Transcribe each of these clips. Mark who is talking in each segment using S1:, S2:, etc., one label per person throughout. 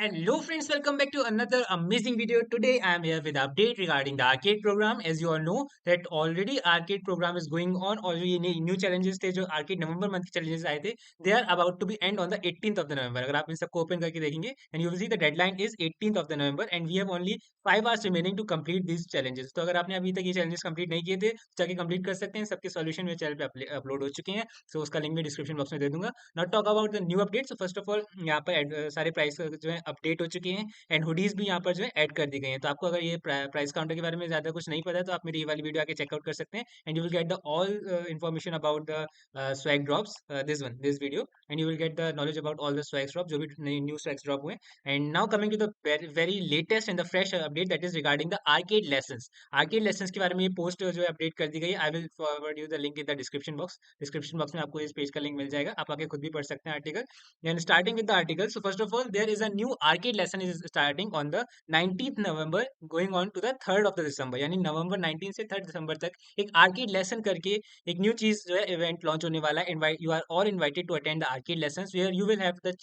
S1: Hello friends, welcome back to another amazing video. Today I am here with update regarding the arcade program. As you all know that already arcade program is going on. Already new challenges थे जो arcade November month के challenges आए थे. They are about to be end on the 18th of the November. अगर आप इन सबको open करके देखेंगे and you will see the deadline is 18th of the November and we have only 5 hours remaining to complete these challenges. तो अगर आपने अभी तक ये challenges complete नहीं किए थे जाके complete कर सकते हैं. सबके solution मेरे channel पे upload हो चुके हैं. So उसका link मैं description box में दे दूंगा. Now talk about the new updates. So first of all यहाँ पर सारे प्राइस जो है अपडेट हो चुके हैं एंड हुडीज भी यहाँ पर जो है ऐड कर दी गई हैं। तो आपको अगर ये प्राइस काउंटर के बारे में ज़्यादा कुछ नहीं पता है तो आप मेरी ये वाली वीडियो आके चेकआउट कर सकते हैं and you will get the all information about the swag drops this video and you will get the knowledge about all the swag drop जो भी न्यू स्वैग ड्रॉप हुए। And now coming to the very latest and the fresh update that is regarding the arcade lessons के बारे में ये post जो है update कर दी गई है। I will forward you the link in the description box में आपको इस पेज का लिंक मिल जाएगा, आप आगे खुद भी पढ़ सकते हैं article. Then starting with the article, so first of all, there is a new arcade lesson is starting on the 19th November, going on to the 3rd of the December. यानी नवंबर 19 से 3rd दिसंबर तक एक arcade lesson करके एक new चीज जो है event launch होने वाला है। Invite you are all invited to attend the arcade lessons where you will have the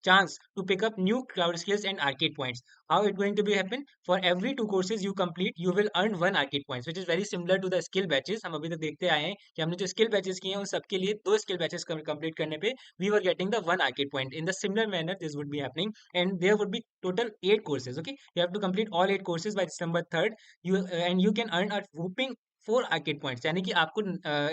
S1: chance to pick up new cloud skills and arcade points. How it going to be happen? For every two courses you complete, you will earn one arcade points, which is very similar to the skill batches. हम अभी तक देखते आए हैं कि हमने जो skill batches किए हैं उन सबके लिए दो स्किल बैचेस कंप्लीट करने पे we were getting the one arcade point. In the similar manner, this would be happening, and there would be total 8 courses. Okay, you have to complete all 8 courses by December 3rd. And you can earn a whooping 4 arcade points. यानी कि आपको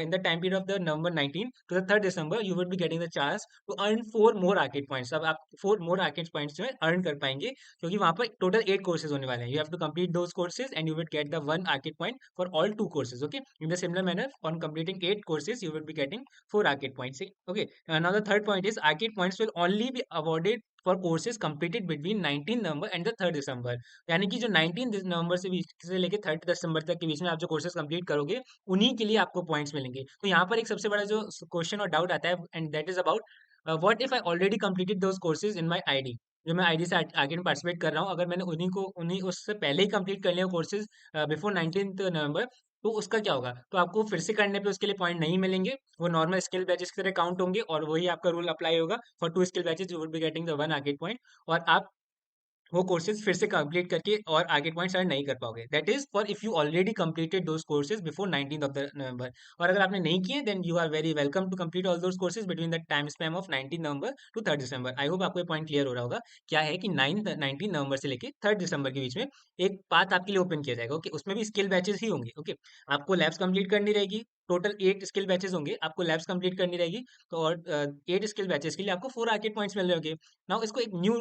S1: in the time period of the November 19 to the 3rd December, you would be getting the chance to earn 4 more arcade points. अब आप 4 more arcade points जो है earn कर पाएंगे क्योंकि वहां पर टोटल 8 courses होने वाले हैं. You have to complete those courses and you will get the one arcade point for all 2 courses. Okay, in the similar manner, on completing 8 courses, you will be getting 4 arcade points. Okay. Now the third point is arcade points will only be awarded for courses completed between 19 November and the 3rd December. यानी कि जो 19 नवंबर से लेके 3rd दिसंबर तक के बीच में आप जो कोर्सेज कंप्लीट करोगे उन्हीं के लिए आपको पॉइंट्स मिलेंगे. तो यहाँ पर एक सबसे बड़ा जो क्वेश्चन और डाउट आता है and that is about what if I already completed those courses in my ID. जो मैं आईडी से आगे में पार्टिसिपेट कर रहा हूँ, अगर मैंने उन्हीं उससे पहले ही कंप्लीट कर लिया कोर्सेज बिफोर 19 नवंबर, तो उसका क्या होगा? तो आपको फिर से करने पे उसके लिए पॉइंट नहीं मिलेंगे, वो नॉर्मल स्किल बैचेस की तरह काउंट होंगे और वही आपका रूल अप्लाई होगा. For 2 skill batches you would be getting the 1 arcade point और आप वो कोर्सेज फिर से कंप्लीट करके और आगे पॉइंट्स अर्न नहीं कर पाओगे. That is for if you already completed those courses before 19th of the November. और अगर आपने नहीं किए then you are very welcome to complete all those courses between the time span of 19 November to 3rd December. I hope आपको ये point clear हो रहा होगा. क्या है कि 19 नवंबर से लेके 3rd दिसंबर के बीच में एक पाथ आपके लिए ओपन किया जाएगा. ओके, उसमें भी स्किल बैचेस ही होंगे. ओके, आपको लैब्स कंप्लीट करनी रहेगी. टोटल 8 स्किल बैचेस होंगे, आपको लैब्स कंप्लीट करनी रहेगी. तो और 8 स्किल बैचेस के लिए आपको 4 arcade points मिल रहे होंगे. नाउ इसको एक न्यू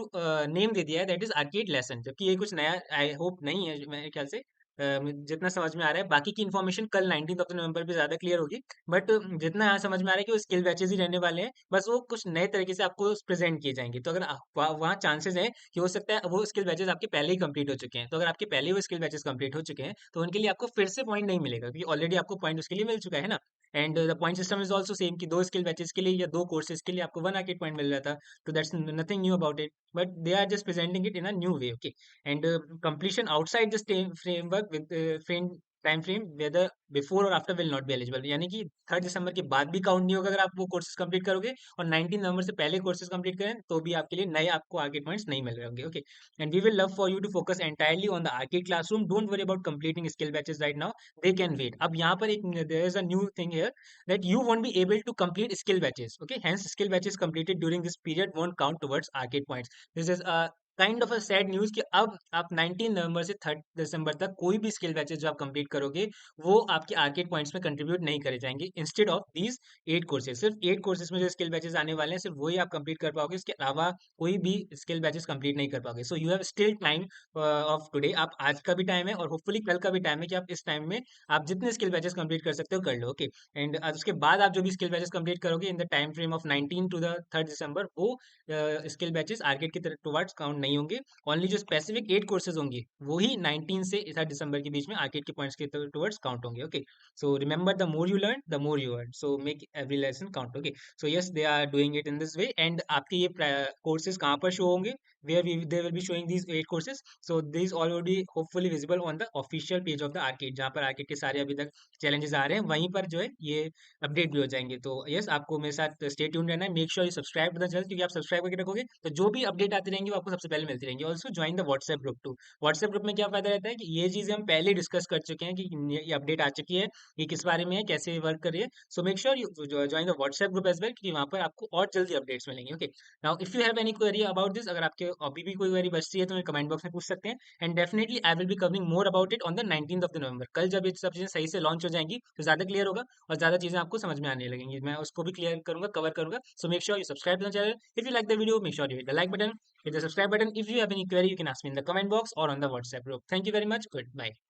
S1: नेम दे दिया है दैट इज आर्केड लेसन, जबकि ये कुछ नया आई होप नहीं है मेरे ख्याल से. जितना समझ में आ रहा है, बाकी की इन्फॉर्मेशन कल 19th ऑफ नवंबर पे ज्यादा क्लियर होगी. बट जितना यहाँ समझ में आ रहा है कि वो स्किल बैचेस ही रहने वाले हैं, बस वो कुछ नए तरीके से आपको प्रेजेंट किए जाएंगे. तो अगर वहाँ चांसेस है कि हो सकता है वो स्किल बैचेस आपके पहले ही कंप्लीट हो चुके हैं. तो अगर आपके पहले वो स्किल बैचेस कंप्लीट हो चुके हैं तो उनके लिए आपको फिर से पॉइंट नहीं मिलेगा क्योंकि ऑलरेडी आपको पॉइंट उसके लिए मिल चुका है ना. And the point system is also same कि 2 स्किल बैचेस के लिए या 2 कोर्सेज के लिए आपको 1 arcade point मिल रहा था. तो that's nothing knew about it, but they are just presenting it in a new way. Okay, and completion outside this framework with frame time frame whether before or after will not be eligible. यानी कि 3rd दिसंबर के बाद भी count नहीं होगा अगर आप वो कोर्सेज कंप्लीट करोगे और 19 नवंबर से पहले कोर्सेज कंप्लीट करें तो भी आपके लिए नए आपको आर्केड पॉइंट्स नहीं मिल रहे होंगे. Okay, and we will love for you to focus entirely on the arcade classroom. Don't worry about completing skill badges right now, they can wait. अब यहाँ पर एक there is a new thing here that you won't be able to complete skill batches. Okay, hence skill batches completed during this period won't count towards arcade points. This is a kind of a sad news कि अब आप 19 नवंबर से 3rd दिसंबर तक कोई भी skill batches जो आप complete करोगे वो आपके आर्केड पॉइंट्स में कंट्रीब्यूट नहीं करे जाएंगे. इंस्टेड ऑफ दीज 8 कोर्सेज, सिर्फ 8 कोर्सेज में जो स्किल बैचेस आने वाले हैं सिर्फ वही आप कंप्लीट कर पाओगे. इसके अलावा कोई भी स्किल बैचेस कंप्लीट नहीं कर पाओगे. So you have still time of today. आप आज का भी टाइम है और होपफुली कल का भी टाइम है कि आप इस टाइम में आप जितने स्किल बैचेस कंप्लीट कर सकते हो कर लो. ओके, एंड उसके बाद आप जो भी स्किल बैचेस कंप्लीट करोगे in the time frame of 19 to the 3rd December, वो स्किल बैचेस आर्केड की तरफ टुवर्ड्स काउंट नहीं होंगे. ओनली जो स्पेसिफिक 8 कोर्सेज होंगे वही 19 से 3rd दिसंबर के बीच में आर्केड के पॉइंट्स के टुवर्ड्स काउंट होंगे. Okay, so remember the more you learn the more you earn, so make every lesson count. Okay, so yes they are doing it in this way. And आपके ये courses कहाँ पर show होंगे? where they will be showing these 8 courses. So these all will be hopefully visible on the official page of the arcade, जहाँ पर arcade के सारे अभी तक चैलेंजेस आ रहे हैं, वहीं पर जो है ये अपडेट भी हो जाएंगे। तो यस, आपको मेरे साथ स्टे ट्यून रहना है। Make sure you subscribe to the channel, क्योंकि आप सब्सक्राइब करके रखोगे तो जो भी अपडेट आती रहेंगी वो आपको सबसे पहले मिलती रहेंगी। Also join the WhatsApp group too. WhatsApp group में क्या फायदा रहता है कि ये चीजें हम पहले डिस्कस कर चुके हैं कि ये अपडेट आ चुकी है, ये किस बारे में है, कैसे वर्क कर रही है। So make sure you join the WhatsApp group as well, क्योंकि वहाँ पर आपको और जल्दी अपडेट्स मिलेंगे। Okay, now if you have any query about this, अगर आपके अभी भी कोई क्वेरी बचती है तो कमेंट बॉक्स में पूछ सकते हैं। And definitely I will be covering more about it on the 19th of the नवंबर। कल जब ये सब चीजें सही से लॉन्च हो जाएंगी तो ज्यादा क्लियर होगा और ज्यादा चीजें आपको समझ में आने लगेंगी। मैं उसको भी क्लियर करूंगा, कवर करूंगा। So make sure you subscribe to the channel. If you like the video, make sure you hit the like button, hit the subscribe button. If you have any query, you can ask me in the comment box or on the WhatsApp group. Thank you very much. Goodbye.